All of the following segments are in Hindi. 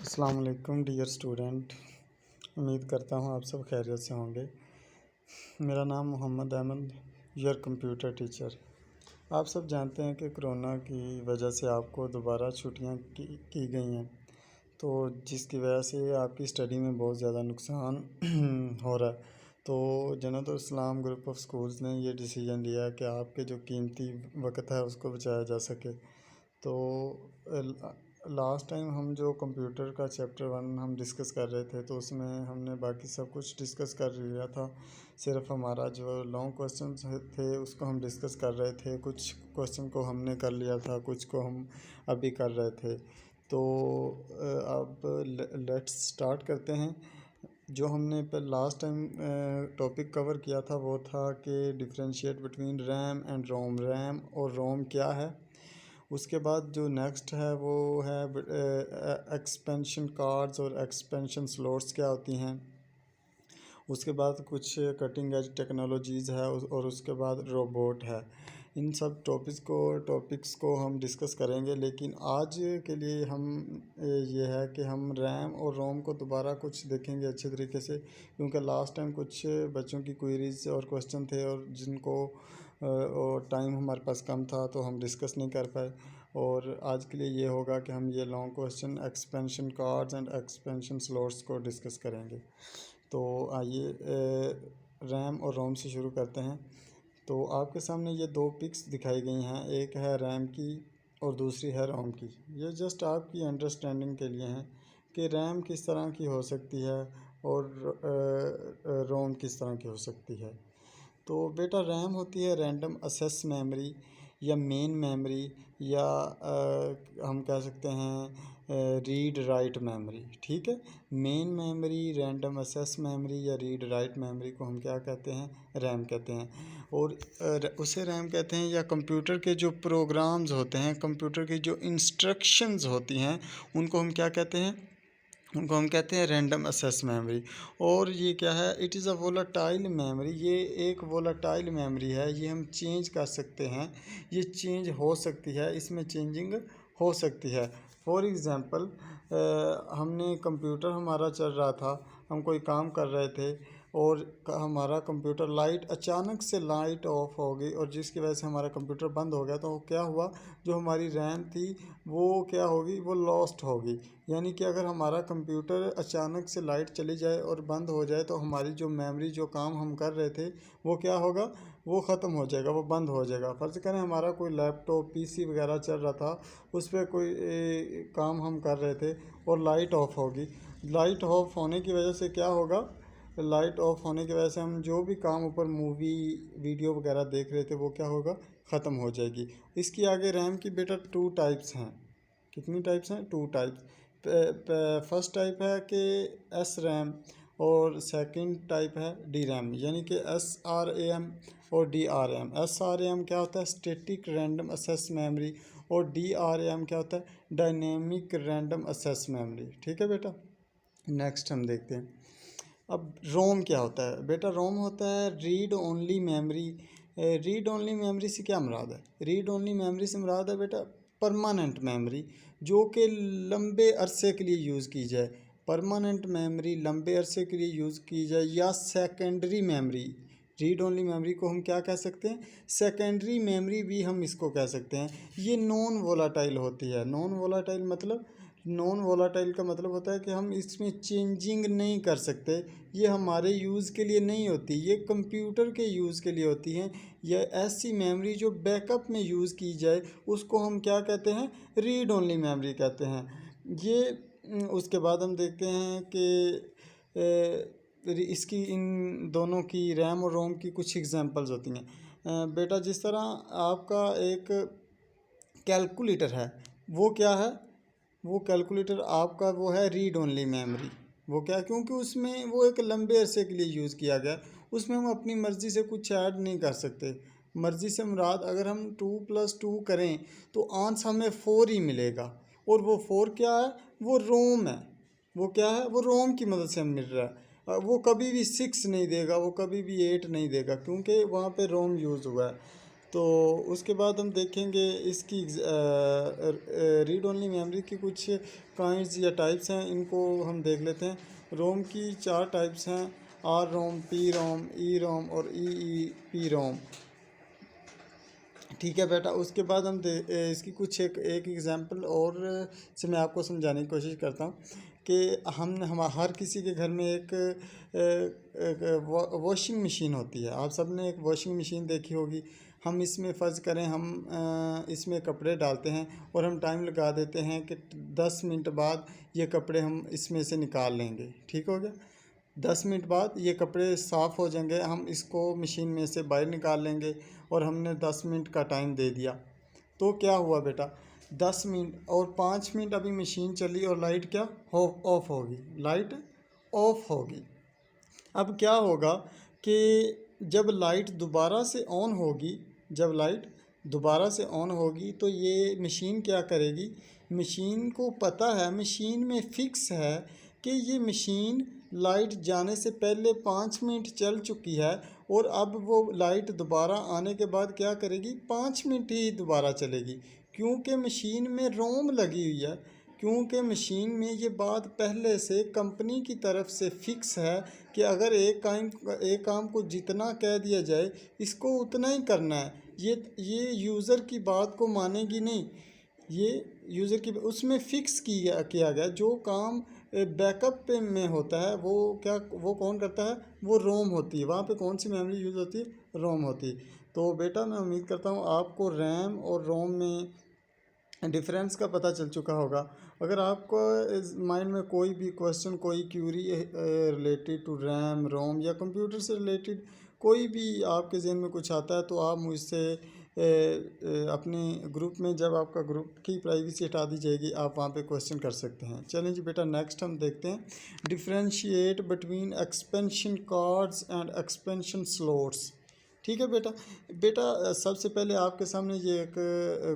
अस्सलाम वालेकुम डियर स्टूडेंट। उम्मीद करता हूँ आप सब खैरियत से होंगे। मेरा नाम Mohammad Ahmad, your computer teacher. आप सब जानते हैं कि कोरोना की वजह से आपको दोबारा छुट्टियां की गई हैं, तो जिसकी वजह से आपकी स्टडी में बहुत ज़्यादा नुकसान हो रहा है। तो जन्नतुल इस्लाम ग्रुप ऑफ स्कूल्स ने ये डिसीजन लिया कि आपके जो कीमती वक्त है उसको बचाया जा सके। तो लास्ट टाइम हम जो कंप्यूटर का चैप्टर 1 हम डिस्कस कर रहे थे, तो उसमें हमने बाकी सब कुछ डिस्कस कर लिया था। सिर्फ हमारा जो लॉन्ग क्वेश्चन थे उसको हम डिस्कस कर रहे थे। कुछ क्वेश्चन को हमने कर लिया था, कुछ को हम अभी कर रहे थे। तो अब लेट्स स्टार्ट करते हैं। जो हमने लास्ट टाइम टॉपिक कवर किया था वो था कि differentiate between RAM and ROM. RAM और रोम क्या है। उसके बाद जो नेक्स्ट है वो है एक्सपेंशन कार्ड्स और एक्सपेंशन स्लॉट्स क्या होती हैं। उसके बाद कुछ कटिंग एज टेक्नोलॉजीज़ है और उसके बाद रोबोट है। इन सब टॉपिक्स को हम डिस्कस करेंगे, लेकिन आज के लिए हम ये है कि हम रैम और रोम को दोबारा कुछ देखेंगे अच्छे तरीके से, क्योंकि लास्ट टाइम कुछ बच्चों की क्वेरीज और क्वेश्चन थे और जिनको और टाइम हमारे पास कम था तो हम डिस्कस नहीं कर पाए। और आज के लिए ये होगा कि हम ये long question expansion cards and expansion slots को डिस्कस करेंगे। तो आइए रैम और रोम से शुरू करते हैं। तो आपके सामने ये दो पिक्स दिखाई गई हैं, एक है रैम की और दूसरी है रोम की। ये जस्ट आपकी अंडरस्टैंडिंग के लिए हैं कि रैम किस तरह की हो सकती है और रोम किस तरह की हो सकती है। तो बेटा रैम होती है रैंडम असेस मेमोरी या मेन मेमोरी, या हम कह सकते हैं रीड राइट मेमोरी। ठीक है, main memory, random assess memory या रीड राइट मेमोरी को हम क्या कहते हैं, रैम कहते हैं। और उसे रैम कहते हैं। या कंप्यूटर के जो प्रोग्राम्स होते हैं, कंप्यूटर की जो इंस्ट्रक्शंस होती हैं, उनको हम क्या कहते हैं, उनको हम कहते हैं रैंडम असेस मेमोरी। और ये क्या है, it is a volatile memory. ये एक वोलाटाइल मेमोरी है, ये हम चेंज कर सकते हैं, ये चेंज हो सकती है, इसमें चेंजिंग हो सकती है। फॉर एग्ज़ाम्पल हमने कंप्यूटर हमारा चल रहा था, हम कोई काम कर रहे थे और हमारा कंप्यूटर अचानक से लाइट ऑफ हो गई और जिसकी वजह से हमारा कंप्यूटर बंद हो गया। तो क्या हुआ, जो हमारी रैम थी वो क्या होगी, वो लॉस्ट होगी। यानी कि अगर हमारा कंप्यूटर अचानक से लाइट चली जाए और बंद हो जाए तो हमारी जो मेमोरी, जो काम हम कर रहे थे वो क्या होगा, वो ख़त्म हो जाएगा, वो बंद हो जाएगा। फ़र्ज़ करें हमारा कोई लैपटॉप पीसी वगैरह चल रहा था, उस पर कोई काम हम कर रहे थे और लाइट ऑफ होगी। लाइट ऑफ होने की वजह से क्या होगा, लाइट ऑफ होने की वजह से हम जो भी काम ऊपर मूवी वीडियो वगैरह देख रहे थे वो क्या होगा, ख़त्म हो जाएगी। इसकी आगे रैम की बेटा 2 टाइप्स हैं। कितनी टाइप्स हैं, 2 टाइप्स। फर्स्ट टाइप है कि एस रैम और सेकंड टाइप है डी रैम, यानी कि एस आर ए एम और D R M. S R A M क्या होता है, स्टैटिक रैंडम एक्सेस मेमोरी, और डी आर ए एम क्या होता है, डायनेमिक रैंडम एक्सेस मेमोरी। ठीक है बेटा, नेक्स्ट हम देखते हैं। अब रोम क्या होता है बेटा, रोम होता है read only memory. Read only memory से क्या मुराद है, रीड ओनली मेमोरी से मुराद है बेटा परमानेंट मेमोरी, जो कि लंबे अरसे के लिए यूज़ की जाए। परमानेंट मेमोरी लंबे अरसे के लिए यूज़ की जाए। या secondary memory, read only memory को हम क्या कह सकते हैं, सेकेंडरी मेमोरी भी हम इसको कह सकते हैं। ये नॉन वोलाटाइल होती है। नॉन वोलाटाइल मतलब, नॉन वोलाटाइल का मतलब होता है कि हम इसमें चेंजिंग नहीं कर सकते, ये हमारे यूज़ के लिए नहीं होती, ये कंप्यूटर के यूज़ के लिए होती हैं। यह ऐसी मेमोरी जो बैकअप में यूज़ की जाए उसको हम क्या कहते हैं, रीड ओनली मेमोरी कहते हैं। ये उसके बाद हम देखते हैं कि इसकी, इन दोनों की, रैम और रोम की कुछ एग्जांपल्स होती हैं। बेटा जिस तरह आपका एक कैलकुलेटर है, वो क्या है, वो कैलकुलेटर आपका वो है रीड ओनली मेमोरी। वो क्या, क्योंकि उसमें वो एक लंबे अरसे के लिए यूज़ किया गया, उसमें हम अपनी मर्ज़ी से कुछ ऐड नहीं कर सकते। मर्ज़ी से मुराद, अगर हम 2+2 करें तो आंसर हमें 4 ही मिलेगा, और वो 4 क्या है, वो रोम है। वो क्या है, वो रोम की मदद से हमें मिल रहा है। वो कभी भी 6 नहीं देगा, वो कभी भी 8 नहीं देगा, क्योंकि वहाँ पे रोम यूज़ हुआ है। तो उसके बाद हम देखेंगे इसकी रीड ओनली मेमोरी की कुछ काइंड्स या टाइप्स हैं, इनको हम देख लेते हैं। रोम की 4 टाइप्स हैं, आर रोम, पी रोम, ई रोम और ई पी रोम। ठीक है बेटा, उसके बाद हम इसकी कुछ एक एग्जांपल और से मैं आपको समझाने की कोशिश करता हूँ कि हम हर किसी के घर में एक वॉशिंग मशीन होती है। आप सब ने एक वॉशिंग मशीन देखी होगी। हम इसमें फ़र्ज़ करें हम इसमें कपड़े डालते हैं और हम टाइम लगा देते हैं कि 10 मिनट बाद ये कपड़े हम इसमें से निकाल लेंगे। ठीक हो गया, 10 मिनट बाद ये कपड़े साफ़ हो जाएंगे, हम इसको मशीन में से बाहर निकाल लेंगे और हमने 10 मिनट का टाइम दे दिया। तो क्या हुआ बेटा, 10 मिनट और 5 मिनट अभी मशीन चली और लाइट क्या ऑफ होगी, लाइट ऑफ होगी। अब क्या होगा कि जब लाइट दोबारा से ऑन होगी, जब लाइट दोबारा से ऑन होगी तो ये मशीन क्या करेगी, मशीन को पता है, मशीन में फिक्स है कि ये मशीन लाइट जाने से पहले 5 मिनट चल चुकी है और अब वो लाइट दोबारा आने के बाद क्या करेगी, 5 मिनट ही दोबारा चलेगी, क्योंकि मशीन में रोम लगी हुई है, क्योंकि मशीन में ये बात पहले से कंपनी की तरफ से फिक्स है कि अगर एक काम को जितना कह दिया जाए इसको उतना ही करना है। ये यूज़र की बात को मानेगी नहीं, ये यूज़र की उसमें फिक्स किया गया जो काम बैकअप पे में होता है वो कौन करता है, वो रोम होती है। वहाँ पे कौन सी मेमोरी यूज़ होती है, रोम होती है। तो बेटा मैं उम्मीद करता हूँ आपको रैम और रोम में डिफरेंस का पता चल चुका होगा। अगर आपको इस माइंड में कोई भी क्वेश्चन, कोई क्यूरी रिलेटेड टू रैम, रोम या कंप्यूटर से रिलेटेड कोई भी आपके जहन में कुछ आता है तो आप मुझसे अपने ग्रुप में, जब आपका ग्रुप की प्राइवेसी हटा दी जाएगी, आप वहाँ पे क्वेश्चन कर सकते हैं। चलें जी बेटा, नेक्स्ट हम देखते हैं differentiate between expansion cards and expansion slots. ठीक है बेटा, सबसे पहले आपके सामने ये एक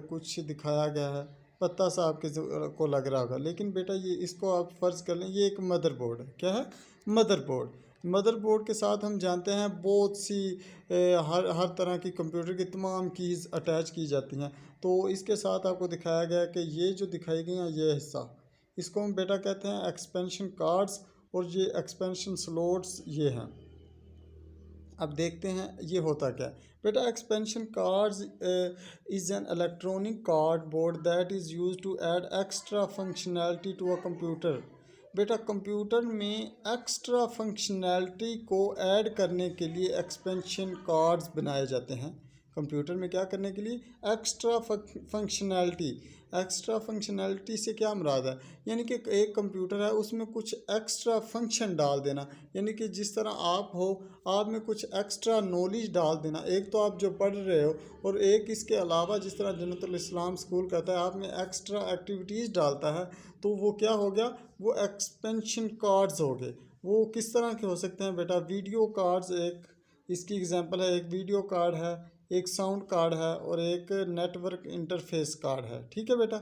कुछ दिखाया गया है, पत्ता सा आपके को लग रहा होगा, लेकिन बेटा ये इसको आप फ़र्ज़ कर लें ये एक मदरबोर्ड है। क्या है, मदरबोर्ड। मदरबोर्ड के साथ हम जानते हैं बहुत सी हर तरह की कंप्यूटर की तमाम कीज़ अटैच की जाती हैं। तो इसके साथ आपको दिखाया गया है कि ये जो दिखाई गई हैं ये हिस्सा, इसको हम बेटा कहते हैं एक्सपेंशन कार्ड्स और ये एक्सपेंशन स्लॉट्स ये हैं। अब देखते हैं ये होता क्या है बेटा। Expansion cards is an electronic card board that is use to add extra functionality to a computer. बेटा कंप्यूटर में एक्स्ट्रा फंक्शनैलिटी को ऐड करने के लिए एक्सपेंशन कार्ड्स बनाए जाते हैं। कंप्यूटर में क्या करने के लिए, एक्स्ट्रा फंक्शनैलिटी। एक्स्ट्रा फंक्शनैलिटी से क्या मुराद है, यानी कि एक कंप्यूटर है उसमें कुछ एक्स्ट्रा फंक्शन डाल देना, यानी कि जिस तरह आप हो, आप में कुछ एक्स्ट्रा नॉलेज डाल देना। एक तो आप जो पढ़ रहे हो और एक इसके अलावा जिस तरह जन्नतुल इस्लाम स्कूल कहता है आप में एक्स्ट्रा एक्टिविटीज़ डालता है, तो वो क्या हो गया, वो एक्सपेंशन कार्ड्स हो गए। वो किस तरह के हो सकते हैं बेटा, वीडियो कार्ड्स एक इसकी एग्जांपल है, एक वीडियो कार्ड है, एक साउंड कार्ड है और एक नेटवर्क इंटरफेस कार्ड है। ठीक है बेटा,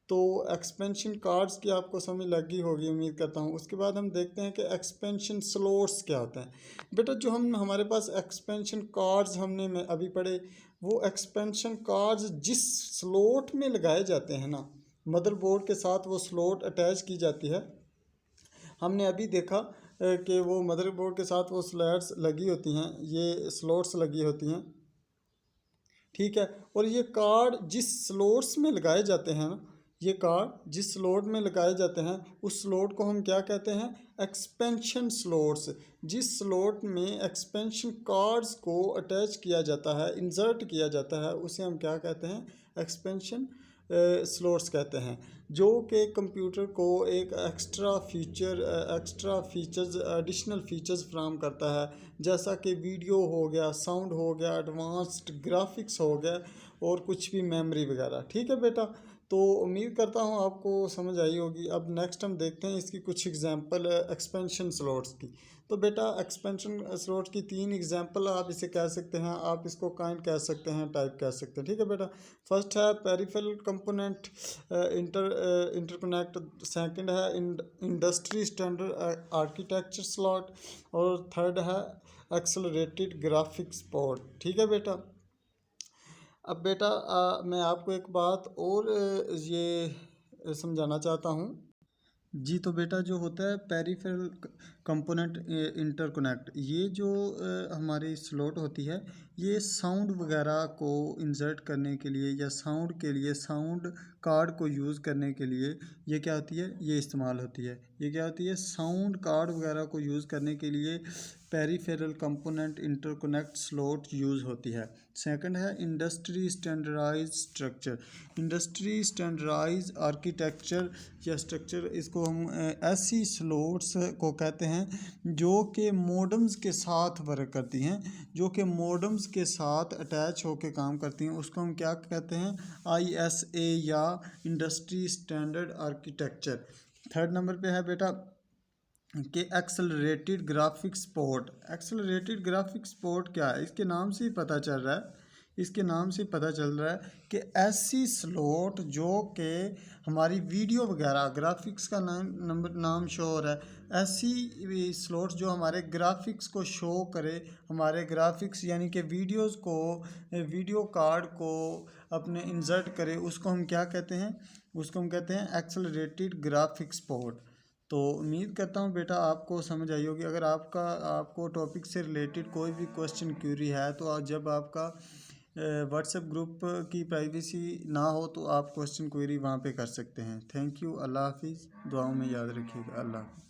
तो एक्सपेंशन कार्ड्स की आपको समझ लग गई होगी उम्मीद करता हूँ। उसके बाद हम देखते हैं कि एक्सपेंशन स्लॉट्स क्या होता है। बेटा जो हमारे पास एक्सपेंशन कार्ड्स हमने में अभी पढ़े, वो एक्सपेंशन कार्ड्स जिस स्लॉट में लगाए जाते हैं ना, मदरबोर्ड के साथ वो स्लॉट अटैच की जाती है। हमने अभी देखा कि वो मदरबोर्ड के साथ वो स्लैट्स लगी होती हैं, ये स्लॉट्स लगी होती हैं। ठीक है, और ये कार्ड जिस स्लॉट्स में लगाए जाते हैं ना, ये कार्ड जिस स्लॉट में लगाए जाते हैं उस स्लॉट को हम क्या कहते हैं, एक्सपेंशन स्लॉट्स। जिस स्लॉट में एक्सपेंशन कार्ड्स को अटैच किया जाता है, इंसर्ट किया जाता है, उसे हम क्या कहते हैं, एक्सपेंशन स्लॉट्स कहते हैं, जो कि कंप्यूटर को एक एक्स्ट्रा फीचर्स, एडिशनल फीचर्स फ्राहम करता है, जैसा कि वीडियो हो गया, साउंड हो गया, एडवांस्ड ग्राफिक्स हो गया और कुछ भी मेमोरी वगैरह। ठीक है बेटा, तो उम्मीद करता हूँ आपको समझ आई होगी। अब नेक्स्ट हम देखते हैं इसकी कुछ एग्जांपल एक्सपेंशन स्लॉट्स की। तो बेटा एक्सपेंशन स्लॉट की 3 एग्जांपल आप इसे कह सकते हैं, आप इसको काइंड कह सकते हैं, टाइप कह सकते हैं। ठीक है बेटा, फर्स्ट है पेरिफेरल कंपोनेंट इंटरकनेक्ट, सेकंड है इंडस्ट्री स्टैंडर्ड आर्किटेक्चर स्लॉट और थर्ड है एक्सेलरेटेड ग्राफिक्स बोर्ड। ठीक है बेटा, अब बेटा मैं आपको एक बात और ये समझाना चाहता हूँ। जी, तो बेटा जो होता है पेरिफेरल कंपोनेंट इंटरकनेक्ट, ये जो हमारी स्लॉट होती है, ये साउंड वगैरह को इंसर्ट करने के लिए या साउंड के लिए, साउंड कार्ड को यूज़ करने के लिए ये क्या होती है, ये इस्तेमाल होती है। ये क्या होती है, साउंड कार्ड वगैरह को यूज़ करने के लिए peripheral component interconnect slot use होती है। सेकंड है industry standardize structure. Industry standardize architecture या स्ट्रक्चर, इसको हम ऐसी स्लॉट्स को कहते हैं जो कि मॉडेम्स के साथ वर्क करती हैं, जो कि मॉडेम्स के साथ अटैच होकर काम करती हैं, उसको हम क्या कहते हैं, ISA या industry standard architecture. Third number पे है बेटा कि accelerated graphics port. Accelerated graphics port क्या है, इसके नाम से ही पता चल रहा है, इसके नाम से पता चल रहा है कि ऐसी स्लॉट जो कि हमारी वीडियो वगैरह, ग्राफिक्स का नाम शो हो रहा है, ऐसी स्लॉट जो हमारे ग्राफिक्स को शो करे, हमारे ग्राफिक्स यानी कि वीडियोस को, वीडियो कार्ड को अपने इंसर्ट करे, उसको हम क्या कहते हैं, उसको हम कहते हैं एक्सेलरेटेड ग्राफिक्स पोर्ट। तो उम्मीद करता हूँ बेटा आपको समझ आई होगी। अगर आपको टॉपिक से रिलेटेड कोई भी क्वेश्चन क्यूरी है तो जब आपका व्हाट्सएप ग्रुप की प्राइवेसी ना हो तो आप क्वेश्चन क्वेरी वहाँ पे कर सकते हैं। Thank you. अल्लाह हाफिज़। दुआओं में याद रखिएगा। अल्लाह हाफिज़।